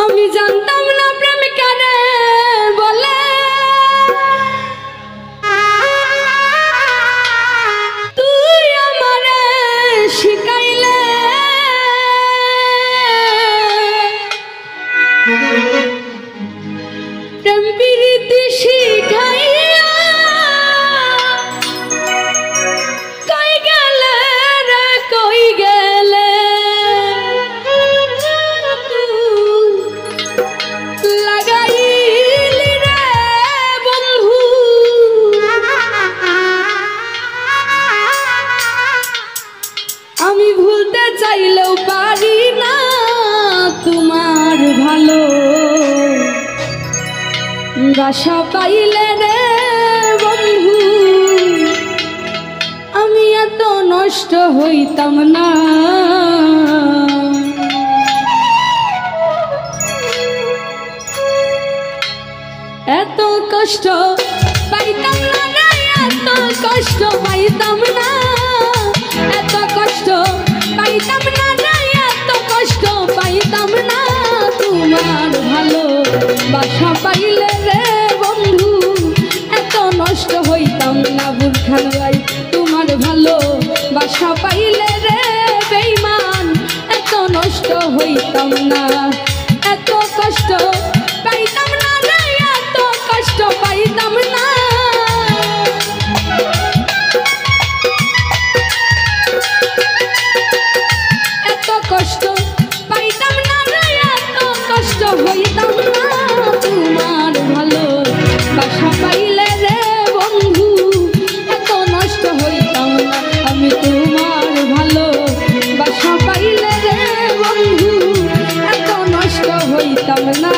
আমি জানতাম না প্রেম কারে বলে, তুই আমারে শিখাইলে। প্রেম প্রীতি শিখাইয়া কই গেলে রে কই গেলে, লাগাইলি রে বন্ধু আমি ভুলতে চাইলেও পারি না তোমার ভালো বাসা পাইলে রে বন্ধু। আমি এত নষ্ট হইতাম না, এত কষ্ট পাইতাম না রে, এত কষ্ট পাইতাম না, এত কষ্ট পাইতাম না রে, এত কষ্ট পাইতাম না তোমার ভালো বাসা পাইলে রে বন্ধু। এত নষ্ট হইতাম না বুরখান ভাই তোমার ভালো বাসা পাইলে রে বেঈমান, এত নষ্ট হইতাম না, এত কষ্ট পাইতাম না রে, এত কষ্ট পাইতাম না। এত কষ্ট পাইতাম না রে, এত কষ্ট হইতাম না তোমার ভালো বাসা পাইলে রে বন্ধু। এত নষ্ট হইতাম না, আমি তোমার ভালো বাসা পাইলে রে বন্ধু। এত নষ্ট হইতাম না।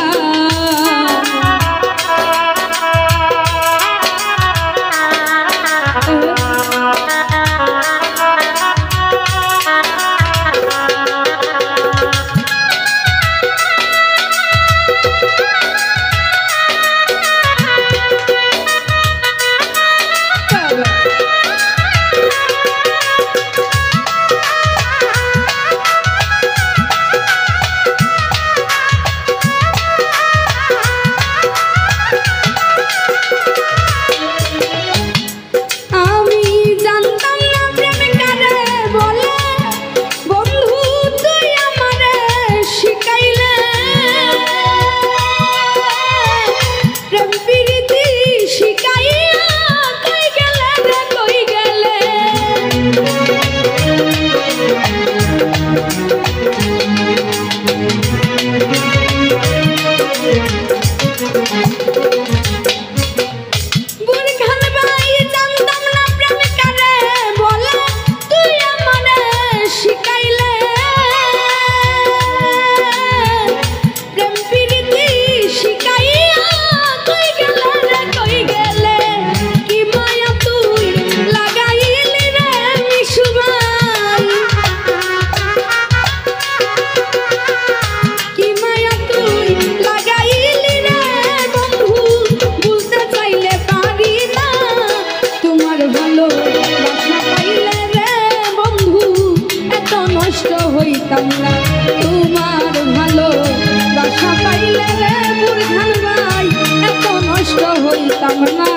হইতাম না তোমার ভালো বাসা পাইলে রে বুরখান ভাই, এত নষ্ট হইতাম না।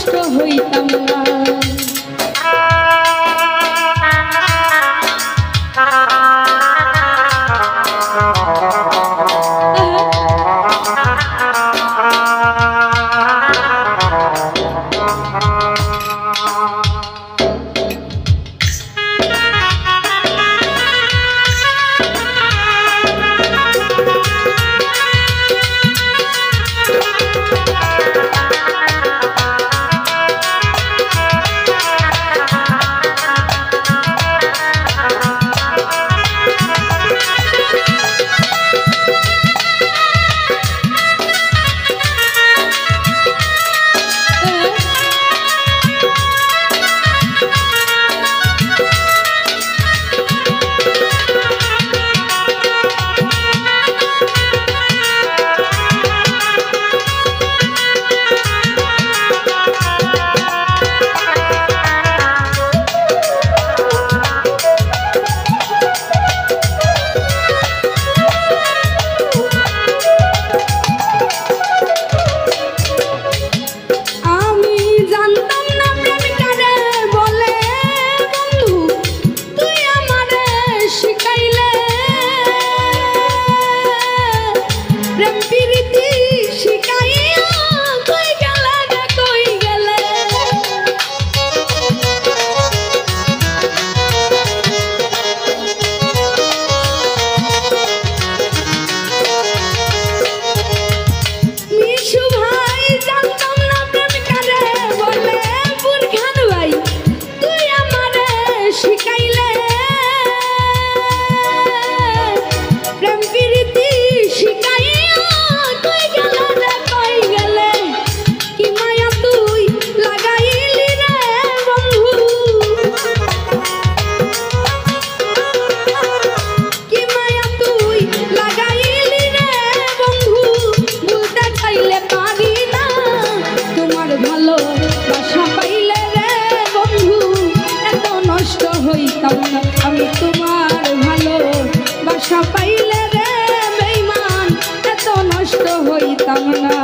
নষ্ট হইতাম না। আমি তোমার ভালোবাসা পাইলে রে বেঈমান এত নষ্ট হইতাম না।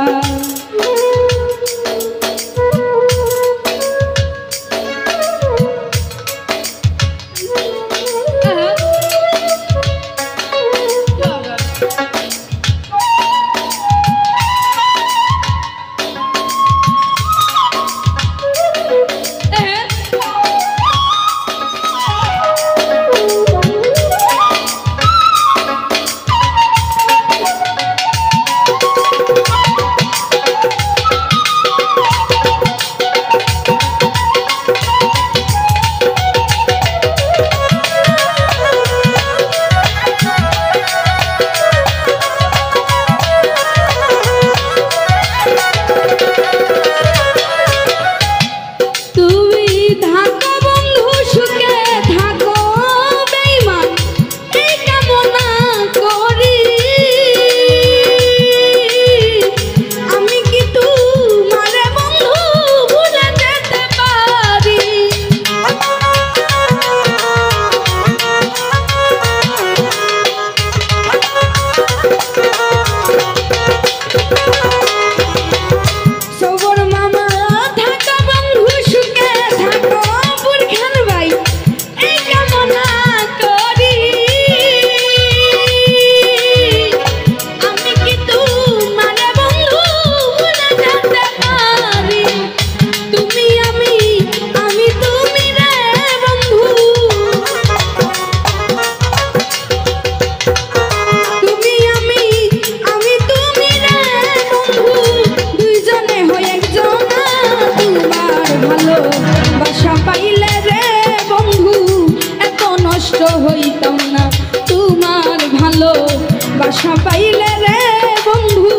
ভালোবাসা পাইলে রে বন্ধু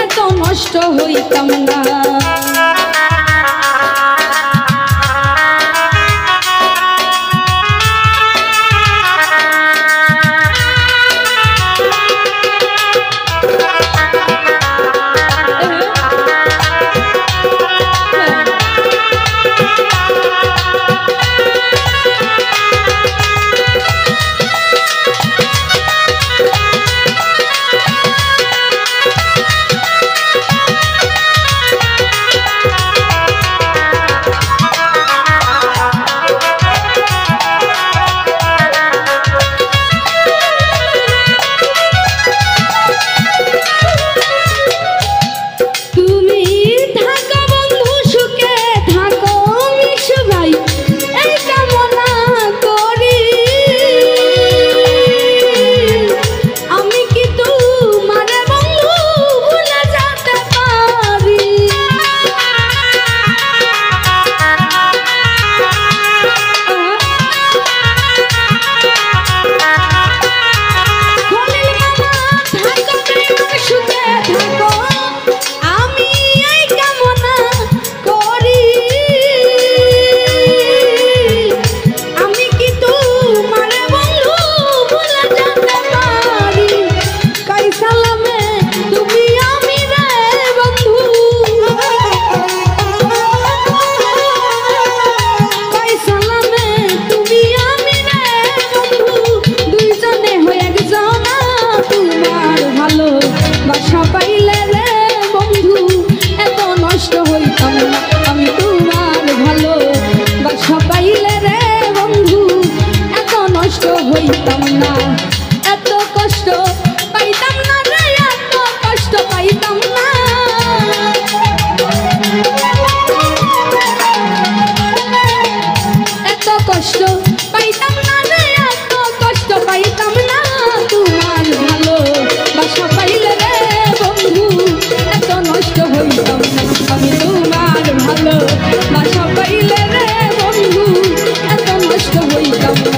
এত নষ্ট হইতাম না। হইতাম না আমি